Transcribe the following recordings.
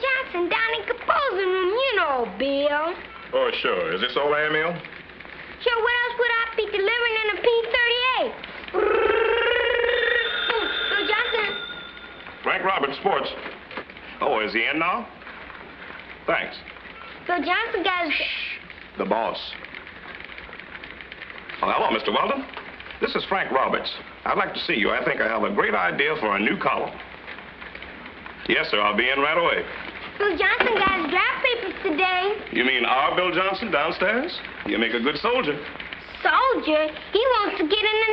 Johnson down in composing room, you know, Bill. Oh, sure. Is this over, Emil? Sure, what else would I be delivering in a P-38? Bill Johnson. Frank Roberts, Sports. Oh, is he in now? Thanks. Bill Johnson got his... Shh. The boss. Oh, hello, Mr. Weldon. This is Frank Roberts. I'd like to see you. I think I have a great idea for a new column. Yes, sir. I'll be in right away. Bill Johnson got his draft papers today. You mean our Bill Johnson downstairs? You make a good soldier. Soldier? He wants to get in the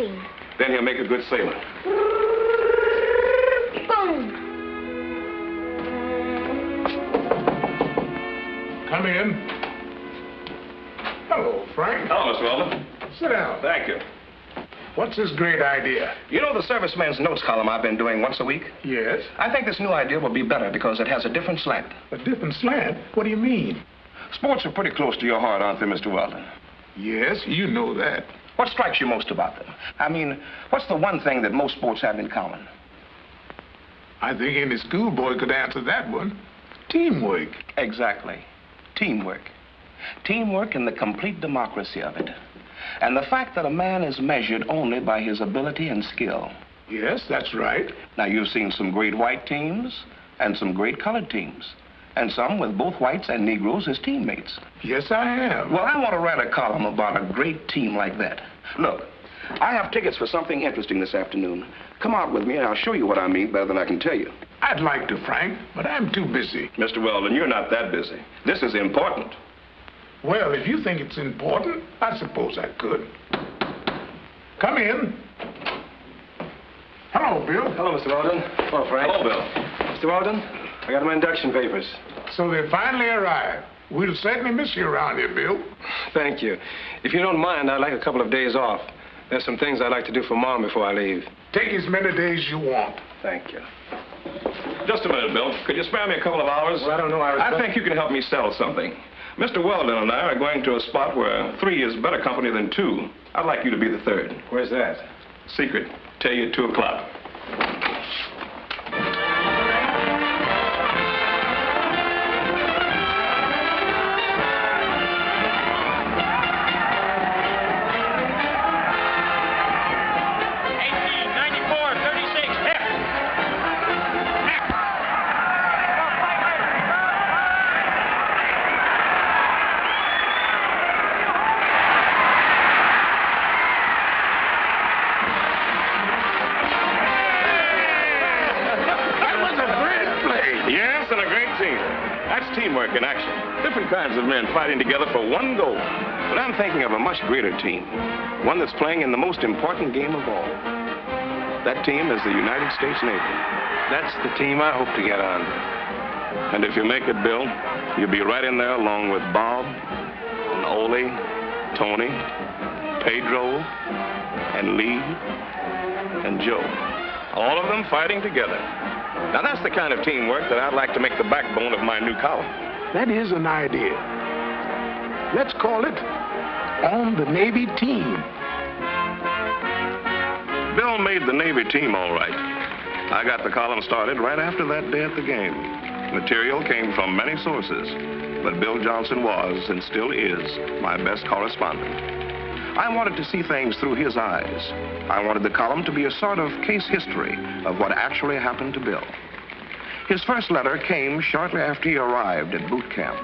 Navy. Then he'll make a good sailor. Boom. Come in. Hello, Frank. Hello, Mr. Weldon. Sit down. Thank you. What's this great idea? You know the serviceman's notes column I've been doing once a week? Yes. I think this new idea will be better because it has a different slant. A different slant? What do you mean? Sports are pretty close to your heart, aren't they, Mr. Weldon? Yes, you know that. What strikes you most about them? I mean, what's the one thing that most sports have in common? I think any schoolboy could answer that one. Teamwork. Exactly. Teamwork. Teamwork and the complete democracy of it. And the fact that a man is measured only by his ability and skill. Yes, that's right. Now, you've seen some great white teams and some great colored teams. And some with both whites and Negroes as teammates. Yes, I have. Well, I want to write a column about a great team like that. Look, I have tickets for something interesting this afternoon. Come out with me and I'll show you what I mean better than I can tell you. I'd like to, Frank, but I'm too busy. Mr. Weldon, you're not that busy. This is important. Well, if you think it's important, I suppose I could. Come in. Hello, Bill. Hello, Mr. Weldon. Hello, Frank. Hello, Bill. Mr. Weldon, I got my induction papers. So they finally arrived. We'll certainly miss you around here, Bill. Thank you. If you don't mind, I'd like a couple of days off. There's some things I'd like to do for Mom before I leave. Take as many days you want. Thank you. Just a minute, Bill. Could you spare me a couple of hours? Well, I don't know. I think you can help me sell something. Mr. Weldon and I are going to a spot where 3 is better company than 2. I'd like you to be the 3rd. Where's that? Secret. Tell you at 2 o'clock. Teamwork in action. Different kinds of men fighting together for one goal. But I'm thinking of a much greater team. One that's playing in the most important game of all. That team is the United States Navy. That's the team I hope to get on. And if you make it, Bill, you'll be right in there along with Bob, and Ole, Tony, Pedro, and Lee, and Joe. All of them fighting together. Now, that's the kind of teamwork that I'd like to make the backbone of my new column. That is an idea. Let's call it On the Navy Team. Bill made the Navy team all right. I got the column started right after that day at the game. Material came from many sources, but Bill Johnson was, and still is, my best correspondent. I wanted to see things through his eyes. I wanted the column to be a sort of case history of what actually happened to Bill. His first letter came shortly after he arrived at boot camp.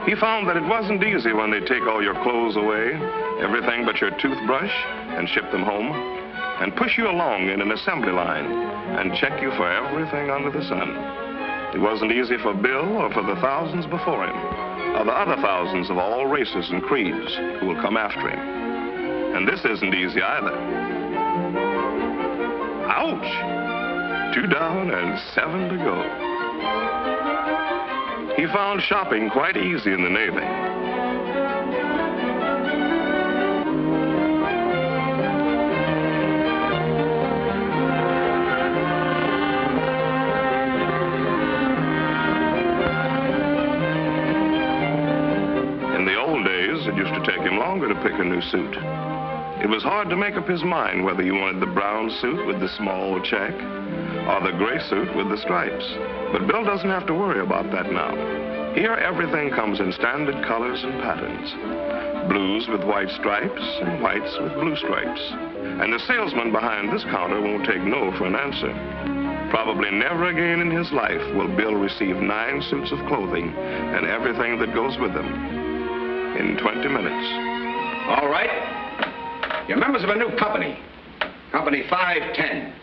He found that it wasn't easy when they take all your clothes away, everything but your toothbrush, and ship them home, and push you along in an assembly line and check you for everything under the sun. It wasn't easy for Bill or for the thousands before him, or the other thousands of all races and creeds who will come after him. And this isn't easy either. Ouch! 2 down and 7 to go. He found shopping quite easy in the Navy. It used to take him longer to pick a new suit. It was hard to make up his mind whether you wanted the brown suit with the small check or the gray suit with the stripes. But Bill doesn't have to worry about that now. Here, everything comes in standard colors and patterns. Blues with white stripes and whites with blue stripes. And the salesman behind this counter won't take no for an answer. Probably never again in his life will Bill receive 9 suits of clothing and everything that goes with them in 20 minutes. All right. You're members of a new company, Company 510.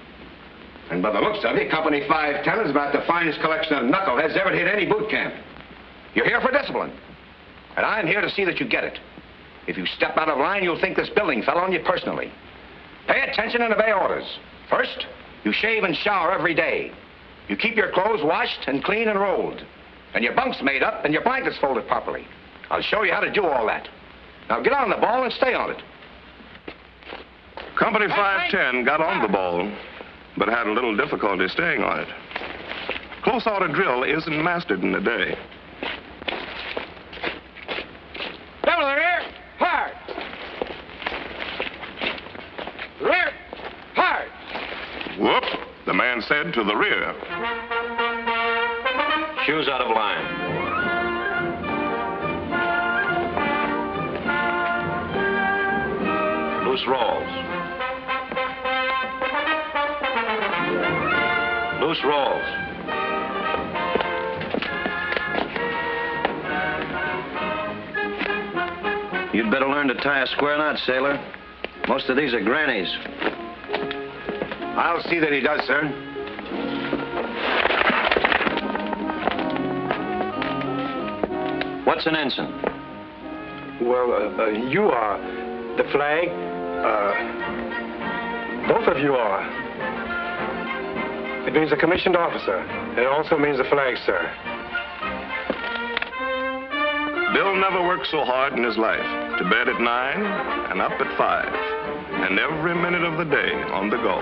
And by the looks of it, Company 510 is about the finest collection of knuckleheads ever hit any boot camp. You're here for discipline, and I'm here to see that you get it. If you step out of line, you'll think this building fell on you personally. Pay attention and obey orders. First, you shave and shower every day. You keep your clothes washed and clean and rolled, and your bunks made up and your blankets folded properly. I'll show you how to do all that. Now get on the ball and stay on it. Company 510 got on the ball, but had a little difficulty staying on it. Close order drill isn't mastered in a day. Double the rear, hard. Rear, hard. Whoop, the man said to the rear. Shoes out of line. Loose rolls. Loose rolls. You'd better learn to tie a square knot, sailor. Most of these are grannies. I'll see that he does, sir. What's an ensign? Well, you are. The flag, both of you are. It means a commissioned officer. It also means a flag, sir. Bill never worked so hard in his life. To bed at 9 and up at 5. And every minute of the day on the go.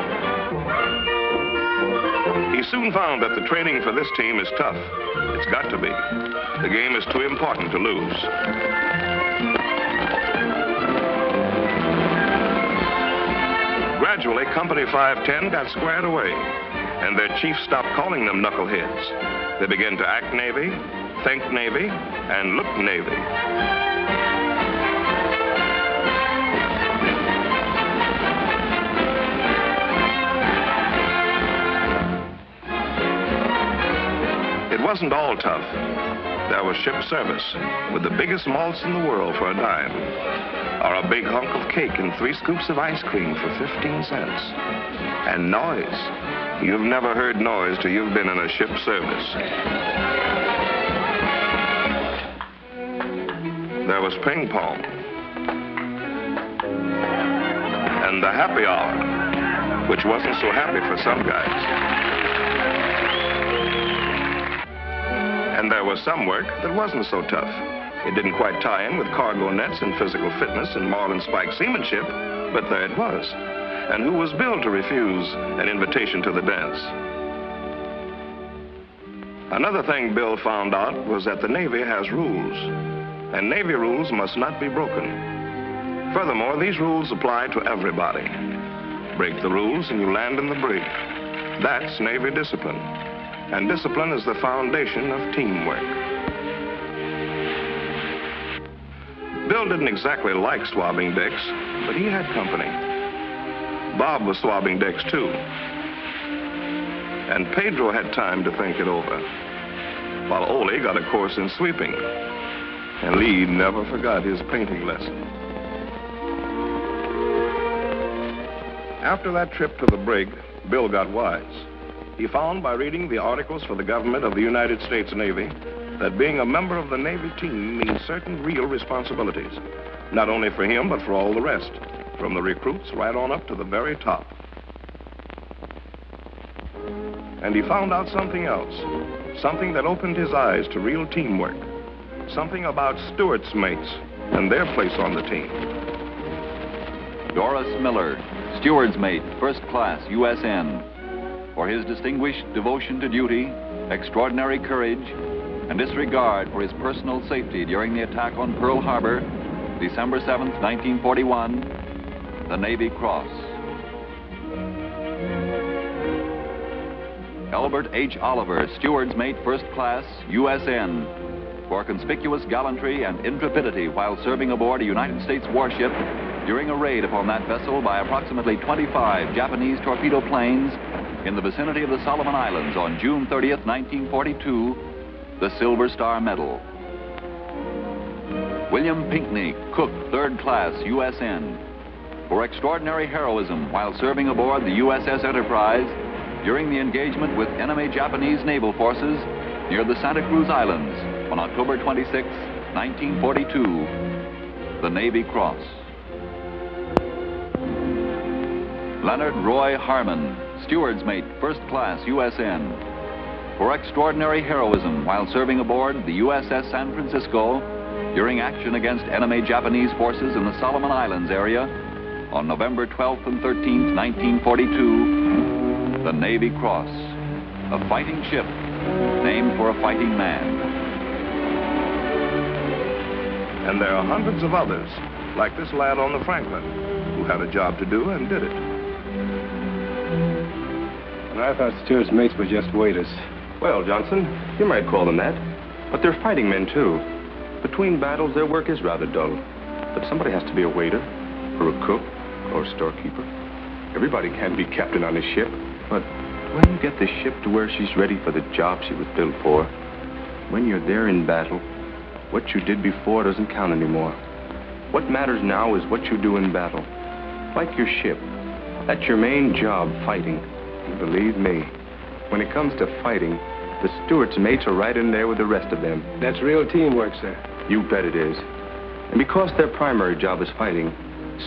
He soon found that the training for this team is tough. It's got to be. The game is too important to lose. Gradually, Company 510 got squared away, and their chief stopped calling them knuckleheads. They began to act Navy, think Navy, and look Navy. It wasn't all tough. There was ship service, with the biggest malts in the world for a dime, or a big hunk of cake and 3 scoops of ice cream for 15 cents. And noise. You've never heard noise till you've been in a ship service. There was ping pong. And the happy hour, which wasn't so happy for some guys. And there was some work that wasn't so tough. It didn't quite tie in with cargo nets and physical fitness and marlin spike seamanship, but there it was. And who was Bill to refuse an invitation to the dance? Another thing Bill found out was that the Navy has rules, and Navy rules must not be broken. Furthermore, these rules apply to everybody. Break the rules and you land in the brig. That's Navy discipline. And discipline is the foundation of teamwork. Bill didn't exactly like swabbing decks, but he had company. Bob was swabbing decks too. And Pedro had time to think it over, while Ole got a course in sweeping. And Lee never forgot his painting lesson. After that trip to the brig, Bill got wise. He found by reading the articles for the government of the United States Navy that being a member of the Navy team means certain real responsibilities, not only for him, but for all the rest, from the recruits right on up to the very top. And he found out something else, something that opened his eyes to real teamwork, something about steward's mates and their place on the team. Doris Miller, steward's mate, first class, USN. For his distinguished devotion to duty, extraordinary courage, and disregard for his personal safety during the attack on Pearl Harbor, December 7th, 1941, the Navy Cross. Albert H. Oliver, steward's mate, first class, USN, for conspicuous gallantry and intrepidity while serving aboard a United States warship during a raid upon that vessel by approximately 25 Japanese torpedo planes in the vicinity of the Solomon Islands on June 30th, 1942, the Silver Star Medal. William Pinckney, cook, third class, USN, for extraordinary heroism while serving aboard the USS Enterprise during the engagement with enemy Japanese naval forces near the Santa Cruz Islands on October 26, 1942, the Navy Cross. Leonard Roy Harmon, steward's mate, first class, USN, for extraordinary heroism while serving aboard the USS San Francisco during action against enemy Japanese forces in the Solomon Islands area on November 12th and 13th, 1942, the Navy Cross, a fighting ship named for a fighting man. And there are hundreds of others, like this lad on the Franklin, who had a job to do and did it. And I thought steward's mates were just waiters. Well, Johnson, you might call them that. But they're fighting men, too. Between battles, their work is rather dull. But somebody has to be a waiter, or a cook, or a storekeeper. Everybody can't be captain on a ship. But when you get the ship to where she's ready for the job she was built for, when you're there in battle, what you did before doesn't count anymore. What matters now is what you do in battle. Like your ship. That's your main job, fighting. And believe me, when it comes to fighting, the steward's mates are right in there with the rest of them. That's real teamwork, sir. You bet it is. And because their primary job is fighting,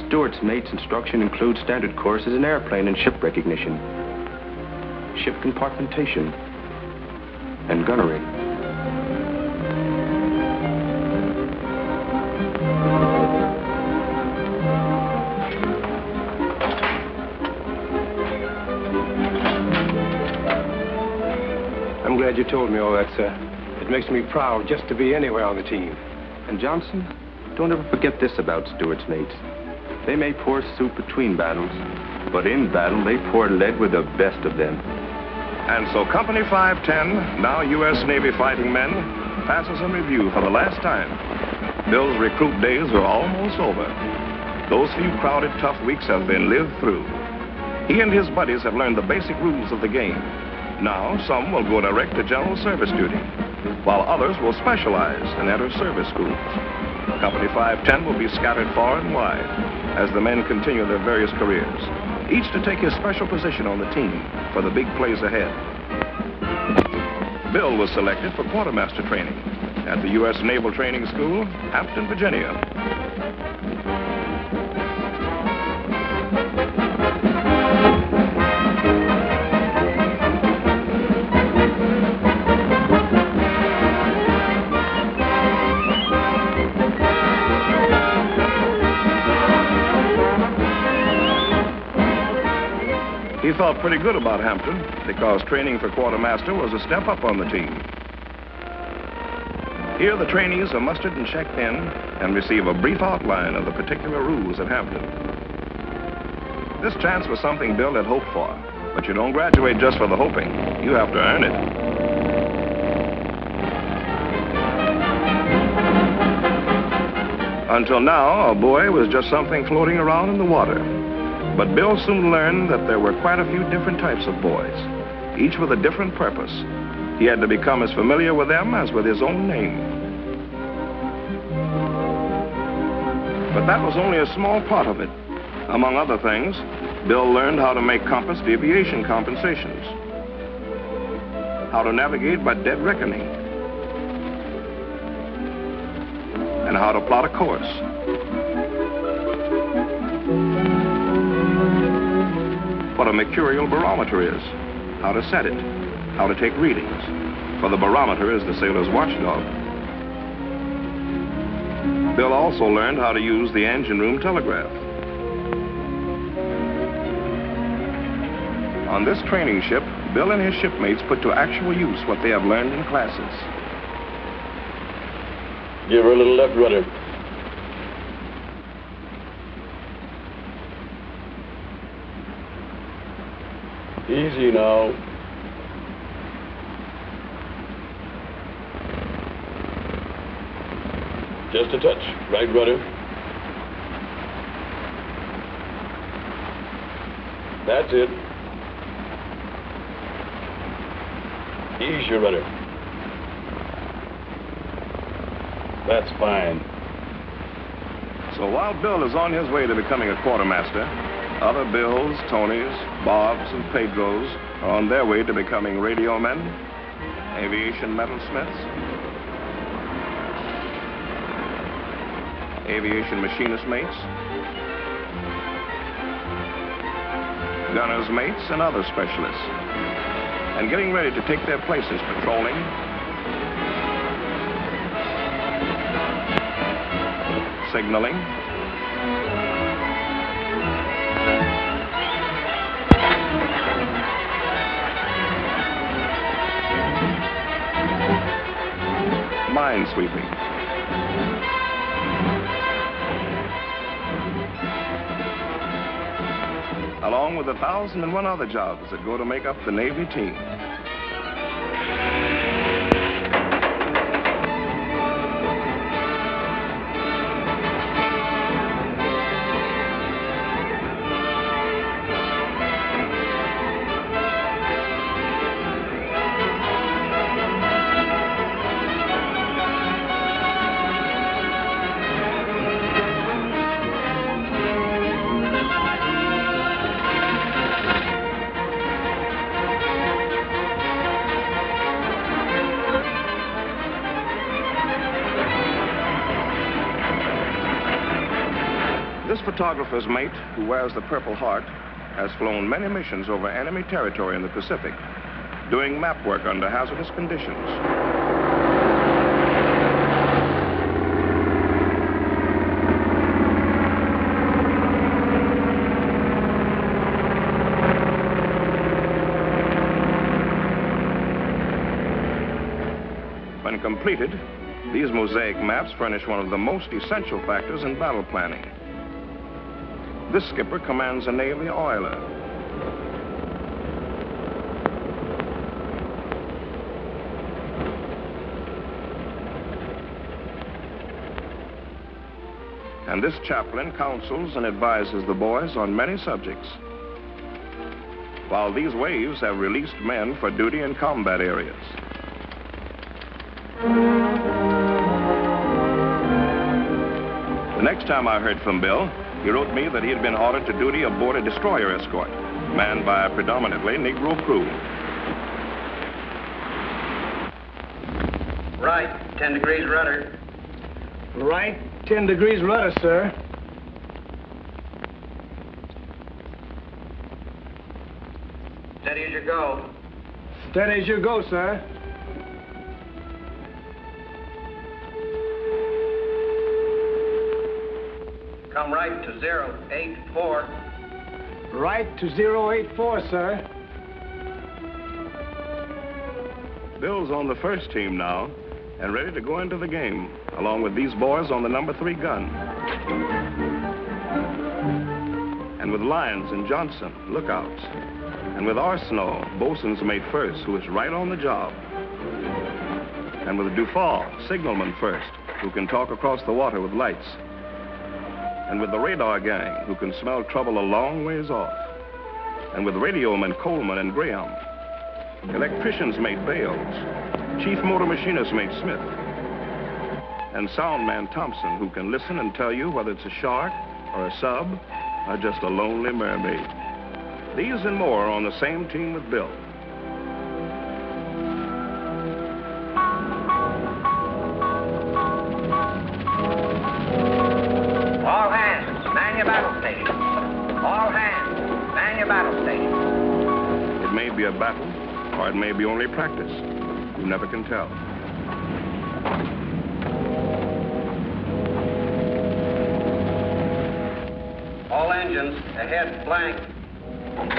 steward's mates' instruction includes standard courses in airplane and ship recognition, ship compartmentation, and gunnery. I'm glad you told me all that, sir. It makes me proud just to be anywhere on the team. And Johnson, don't ever forget this about steward's mates. They may pour soup between battles, but in battle they pour lead with the best of them. And so Company 510, now U.S. Navy fighting men, passes in review for the last time. Bill's recruit days are almost over. Those few crowded, tough weeks have been lived through. He and his buddies have learned the basic rules of the game. Now, some will go direct to general service duty, while others will specialize and enter service schools. Company 510 will be scattered far and wide as the men continue their various careers, each to take his special position on the team for the big plays ahead. Bill was selected for quartermaster training at the U.S. Naval Training School, Hampton, Virginia. He felt pretty good about Hampton because training for quartermaster was a step up on the team. Here the trainees are mustered and checked in and receive a brief outline of the particular rules at Hampton. This chance was something Bill had hoped for, but you don't graduate just for the hoping. You have to earn it. Until now, a buoy was just something floating around in the water. But Bill soon learned that there were quite a few different types of buoys, each with a different purpose. He had to become as familiar with them as with his own name. But that was only a small part of it. Among other things, Bill learned how to make compass deviation compensations, how to navigate by dead reckoning, and how to plot a course. What a mercurial barometer is, how to set it, how to take readings, for the barometer is the sailor's watchdog. Bill also learned how to use the engine room telegraph. On this training ship, Bill and his shipmates put to actual use what they have learned in classes. Give her a little left rudder. Easy now. Just a touch. Right rudder. That's it. Ease your rudder. That's fine. So while Bill is on his way to becoming a quartermaster, other Bills, Tonys, Bobs, and Pedros are on their way to becoming radio men, aviation metalsmiths, aviation machinist mates, gunner's mates, and other specialists, and getting ready to take their places patrolling, signaling, minesweeping, along with 1,001 other jobs that go to make up the Navy team. This photographer's mate, who wears the Purple Heart, has flown many missions over enemy territory in the Pacific, doing map work under hazardous conditions. When completed, these mosaic maps furnish one of the most essential factors in battle planning. This skipper commands a Navy oiler. And this chaplain counsels and advises the boys on many subjects, while these waves have released men for duty in combat areas. The next time I heard from Bill, he wrote me that he had been ordered to duty aboard a destroyer escort, manned by a predominantly Negro crew. Right, 10 degrees rudder. Right, 10 degrees rudder, sir. Steady as you go. Steady as you go, sir. Come right to 084. Right to 084, sir. Bill's on the first team now and ready to go into the game, along with these boys on the number 3 gun. And with Lyons and Johnson, lookouts. And with Arsenault, bosun's mate first, who is right on the job. And with Dufall, signalman first, who can talk across the water with lights. And with the radar gang, who can smell trouble a long ways off. And with radioman Coleman and Graham. Electrician's mate Bales. Chief motor machinist mate Smith. And soundman Thompson, who can listen and tell you whether it's a shark or a sub or just a lonely mermaid. These and more are on the same team with Bill. All hands, man your battle station. All hands, man your battle station. It may be a battle, or it may be only practice. You never can tell. All engines ahead blank.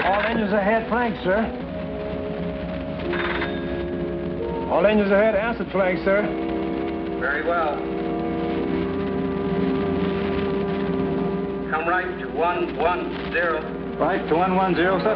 All engines ahead, flank, sir. All engines ahead, answered flank, sir. Very well. Come right to 110. Right to 110, sir.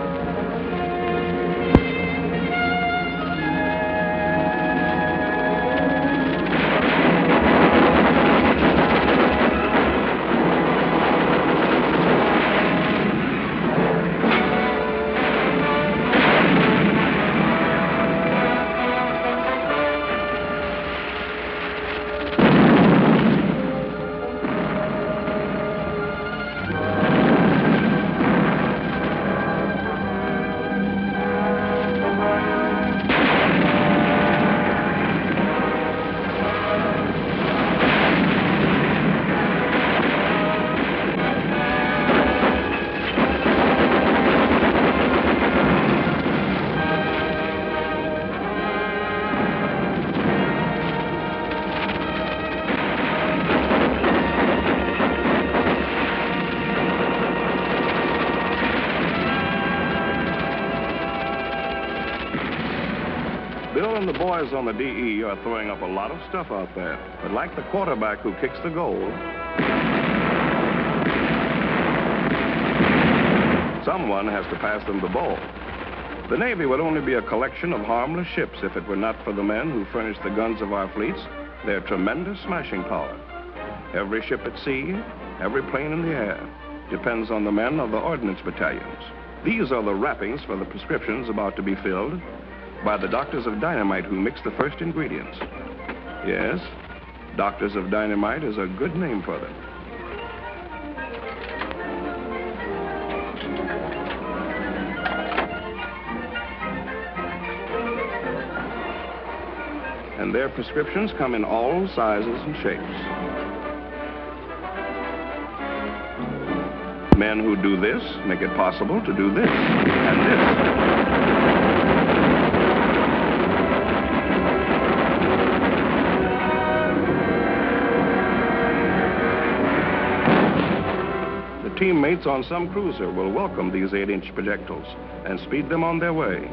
boys on the DE are throwing up a lot of stuff out there. But like the quarterback who kicks the goal, someone has to pass them the ball. The Navy would only be a collection of harmless ships if it were not for the men who furnish the guns of our fleets, their tremendous smashing power. Every ship at sea, every plane in the air, depends on the men of the ordnance battalions. These are the wrappings for the prescriptions about to be filled by the doctors of dynamite who mix the first ingredients. Yes, doctors of dynamite is a good name for them. And their prescriptions come in all sizes and shapes. Men who do this make it possible to do this and this. The teammates on some cruiser will welcome these 8-inch projectiles and speed them on their way,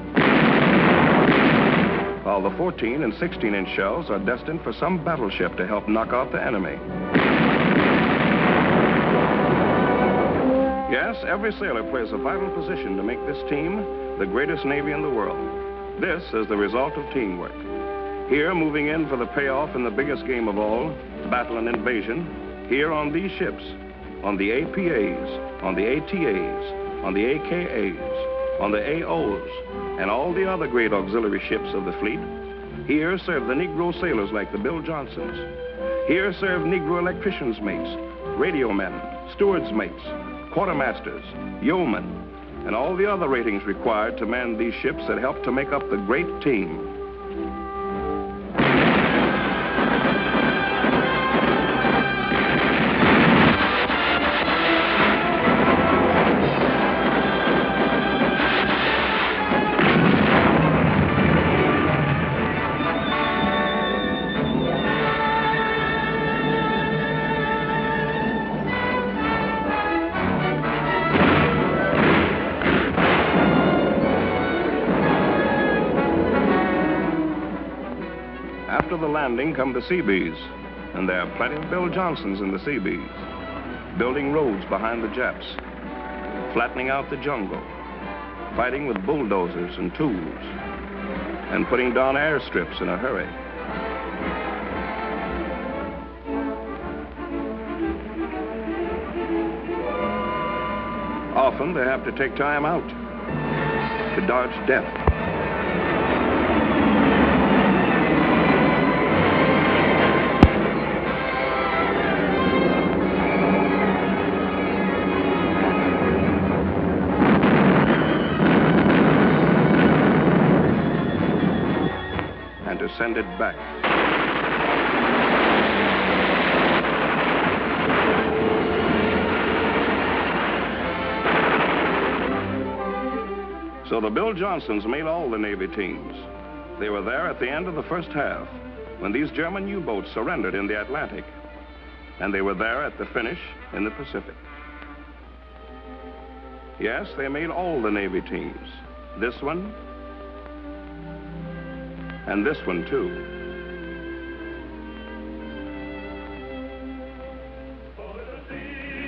while the 14 and 16-inch shells are destined for some battleship to help knock out the enemy. Yes, every sailor plays a vital position to make this team the greatest Navy in the world. This is the result of teamwork. Here, moving in for the payoff in the biggest game of all, battle and invasion, here on these ships, on the APAs, on the ATAs, on the AKAs, on the AOs, and all the other great auxiliary ships of the fleet, here serve the Negro sailors like the Bill Johnsons. Here serve Negro electricians' mates, radio men, stewards' mates, quartermasters, yeomen, and all the other ratings required to man these ships that help to make up the great team. After the landing come the Seabees, and there are plenty of Bill Johnsons in the Seabees, building roads behind the Japs, flattening out the jungle, fighting with bulldozers and tools, and putting down airstrips in a hurry. Often they have to take time out to dodge death. And to send it back. So the Bill Johnsons made all the Navy teams. They were there at the end of the first half when these German U-boats surrendered in the Atlantic. And they were there at the finish in the Pacific. Yes, they made all the Navy teams. This one, and this one, too.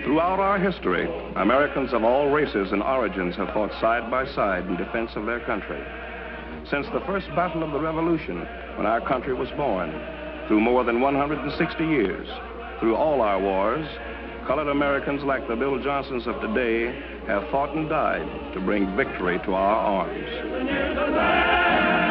Throughout our history, Americans of all races and origins have fought side by side in defense of their country. Since the first battle of the Revolution, when our country was born, through more than 160 years, through all our wars, colored Americans like the Bill Johnsons of today have fought and died to bring victory to our arms.